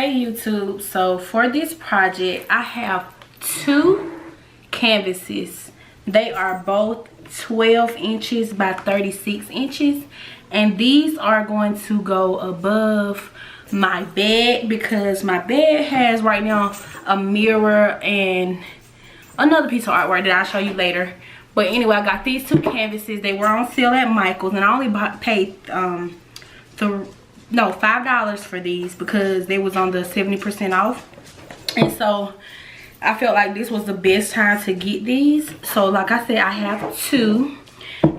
Hey YouTube, so for this project I have two canvases. They are both 12 inches by 36 inches, and these are going to go above my bed because my bed has right now a mirror and another piece of artwork that I'll show you later. But anyway, I got these two canvases. They were on sale at Michael's, and I only paid $5 for these because they was on the 70% off. And so I felt like this was the best time to get these. So like I said, I have two.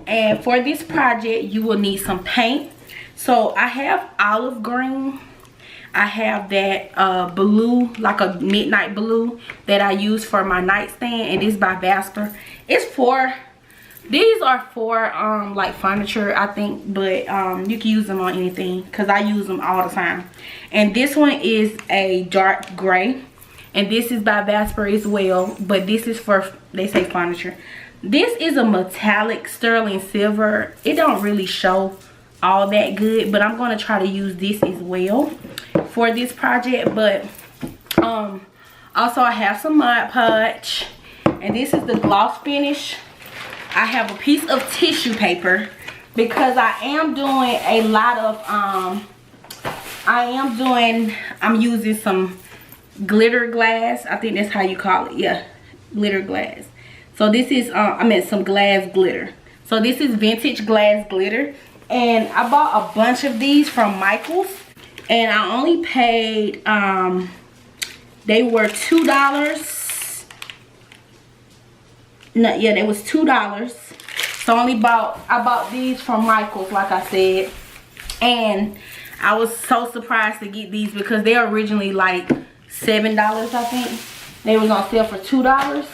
And for this project, you will need some paint. So I have olive green. I have that blue, like a midnight blue that I use for my nightstand, and it's by Vasper. These are for like furniture, I think, but you can use them on anything because I use them all the time. And this one is a dark gray, and this is by Vasper as well, but this is for, they say, furniture. This is a metallic sterling silver. It don't really show all that good, but I'm going to try to use this as well for this project. But also I have some Mod Podge, and this is the gloss finish. I have a piece of tissue paper because I am doing a lot of I'm using some glitter glass. I think that's how you call it. Yeah, glitter glass. So this is some glass glitter. So this is vintage glass glitter, and I bought a bunch of these from Michael's, and I only paid they were $2. No, yeah, it was $2. So I bought these from Michael's, like I said, and I was so surprised to get these because they're originally like $7, I think. They was on sale for $2.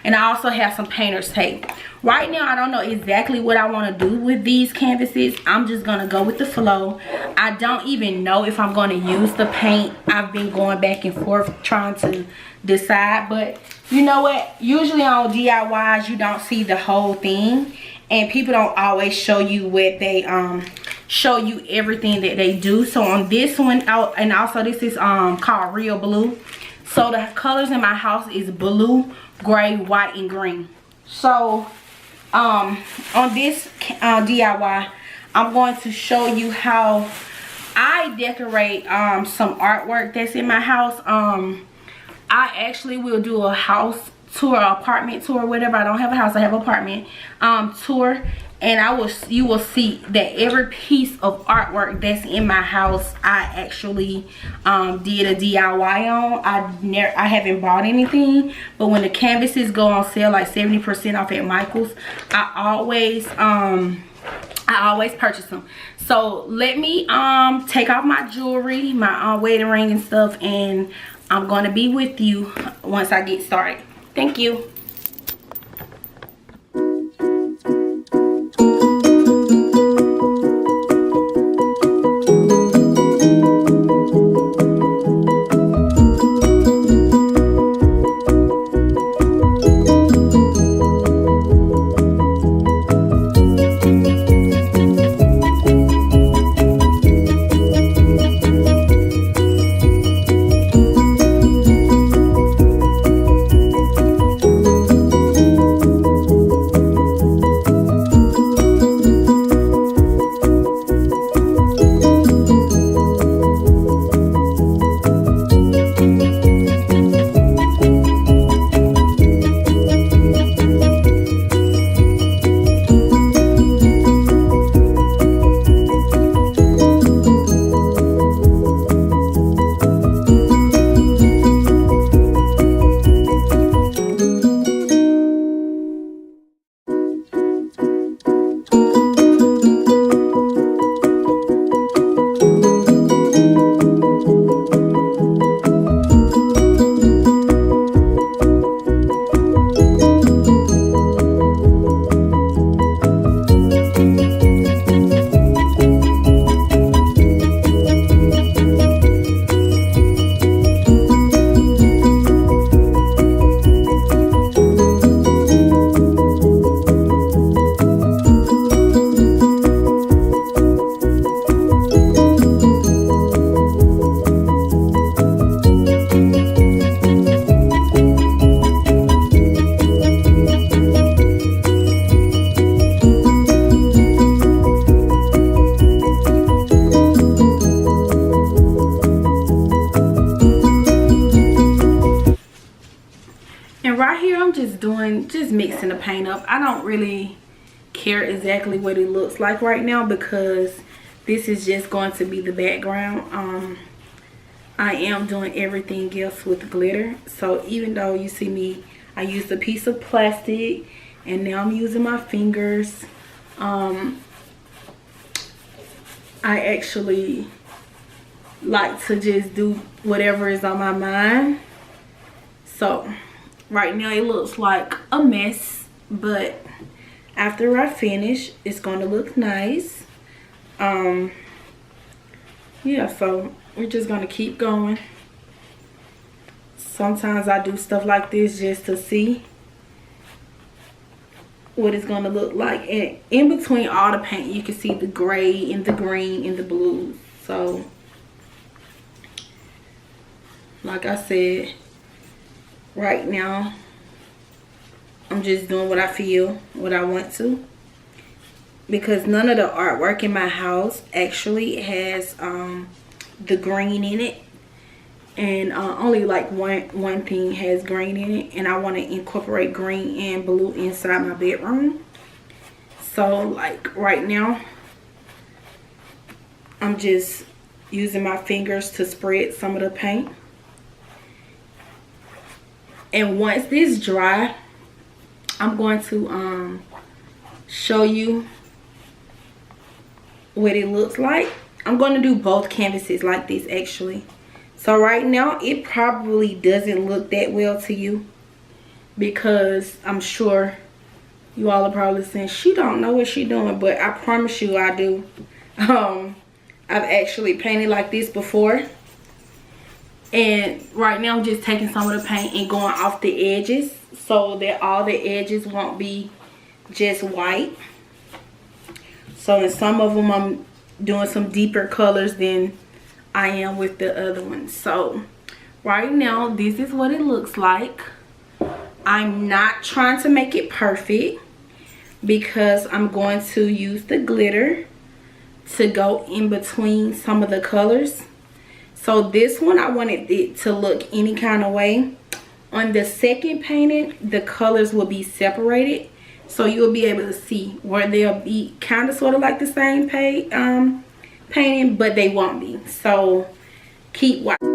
And I also have some painter's tape. Right now, I don't know exactly what I want to do with these canvases. I'm just going to go with the flow. I don't even know if I'm going to use the paint. I've been going back and forth trying to decide. But you know what? Usually on DIYs, you don't see the whole thing. And people don't always show you what they, show you everything that they do. So on this one, and also this is called Real Blue. So the colors in my house is blue, gray, white, and green. So on this DIY, I'm going to show you how I decorate some artwork that's in my house. I actually will do a house tour, apartment tour, whatever. I don't have a house, I have an apartment tour, and you will see that every piece of artwork that's in my house I actually did a DIY on. I haven't bought anything, but when the canvases go on sale like 70% off at Michael's, I always purchase them. So let me take off my jewelry, my wedding ring and stuff, and I'm going to be with you once I get started. Thank you. And right here, I'm just mixing the paint up. I don't really care exactly what it looks like right now because this is just going to be the background. I am doing everything else with glitter. So even though you see me, I used a piece of plastic and now I'm using my fingers. I actually like to just do whatever is on my mind. So right now it looks like a mess, but after I finish, it's going to look nice. Yeah, so we're just going to keep going. Sometimes I do stuff like this just to see what it's going to look like. And in between all the paint, you can see the gray and the green and the blue. So like I said, right now I'm just doing what I feel, what I want to, because none of the artwork in my house actually has the green in it, and only like one thing has green in it, and I want to incorporate green and blue inside my bedroom. So like right now I'm just using my fingers to spread some of the paint. And once this dry, I'm going to show you what it looks like. I'm going to do both canvases like this actually. So right now it probably doesn't look that well to you, because I'm sure you all are probably saying she don't know what she's doing, but I promise you I do. I've actually painted like this before. And right now I'm just taking some of the paint and going off the edges so that all the edges won't be just white. So in some of them I'm doing some deeper colors than I am with the other ones. So right now this is what it looks like. I'm not trying to make it perfect because I'm going to use the glitter to go in between some of the colors. So this one I wanted it to look any kind of way. On the second painting, the colors will be separated, so you'll be able to see where they'll be kind of sort of like the same painting, but they won't be. So keep watching.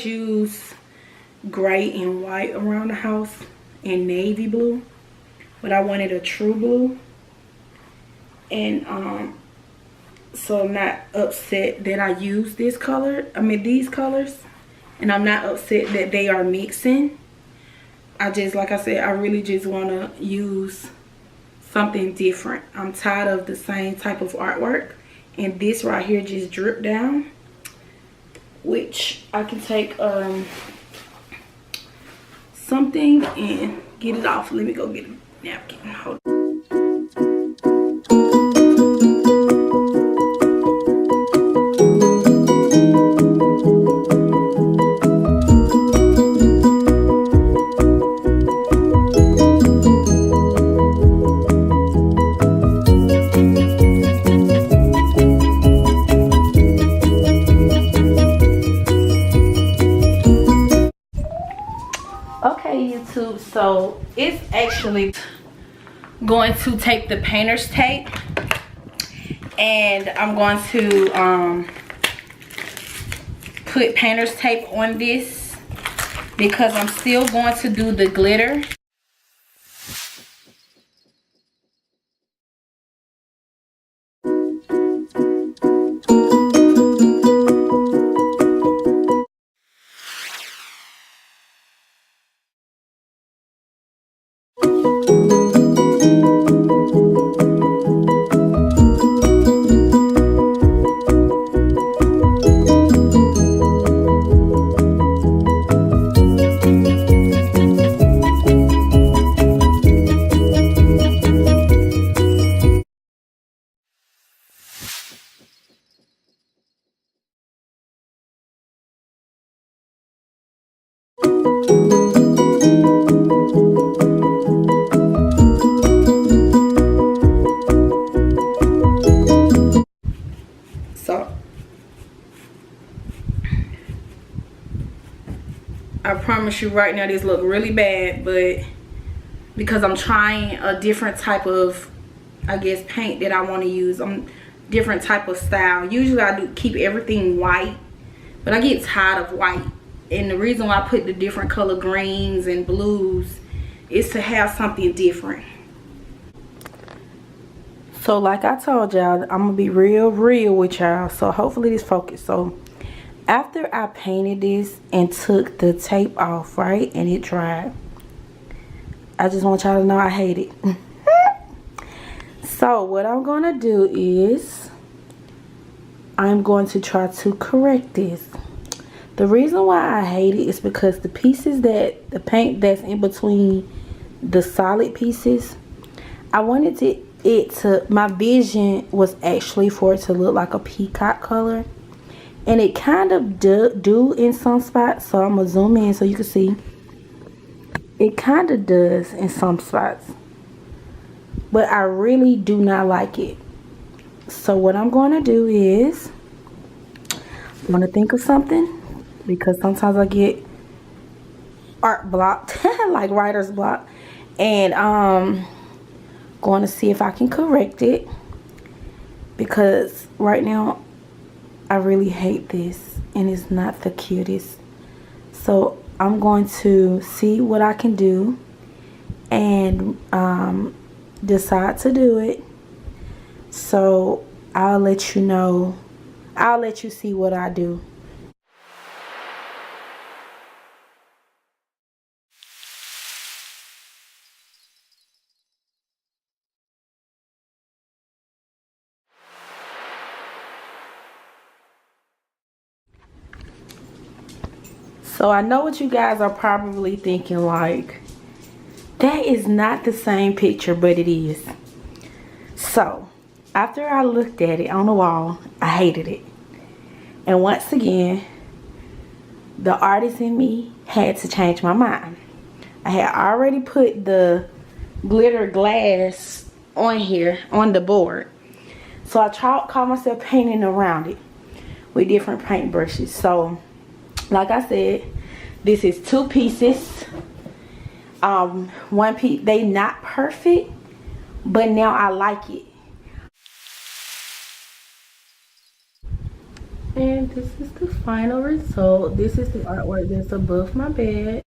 Use gray and white around the house and navy blue, but I wanted a true blue, and so I'm not upset that I use these colors, and I'm not upset that they are mixing. I just, like I said, I really just want to use something different. I'm tired of the same type of artwork, and this right here just dripped down, which I can take something and get it off. Let me go get a napkin. Hold on. YouTube. So it's actually going to take the painter's tape, and I'm going to put painter's tape on this because I'm still going to do the glitter. So I promise you right now this look really bad, but because I'm trying a different type of, I guess, paint that I want to use. Different type of style. Usually I do keep everything white, but I get tired of white, and the reason why I put the different color greens and blues is to have something different. So like I told y'all, I'm gonna be real with y'all, so hopefully this focus. So after I painted this and took the tape off, right, and it dried, I just want y'all to know I hate it. So what I'm gonna do is I'm going to try to correct this. The reason why I hate it is because the pieces that the paint that's in between the solid pieces, I wanted it to, my vision was actually for it to look like a peacock color, and it kind of do in some spots. So I'm gonna zoom in so you can see it kind of does in some spots, but I really do not like it. So what I'm going to do is I'm going to think of something, because sometimes I get art blocked like writer's block, and going to see if I can correct it, because right now I really hate this and it's not the cutest. So I'm going to see what I can do and decide to do it. So I'll let you know. I'll let you see what I do. So I know what you guys are probably thinking, like, that is not the same picture, but it is. So after I looked at it on the wall, I hated it. And once again, the artist in me had to change my mind. I had already put the glitter glass on here, on the board. So I caught myself painting around it with different paint brushes. So like I said, this is 2 pieces. One piece, they not perfect, but now I like it. And this is the final result. This is the artwork that's above my bed.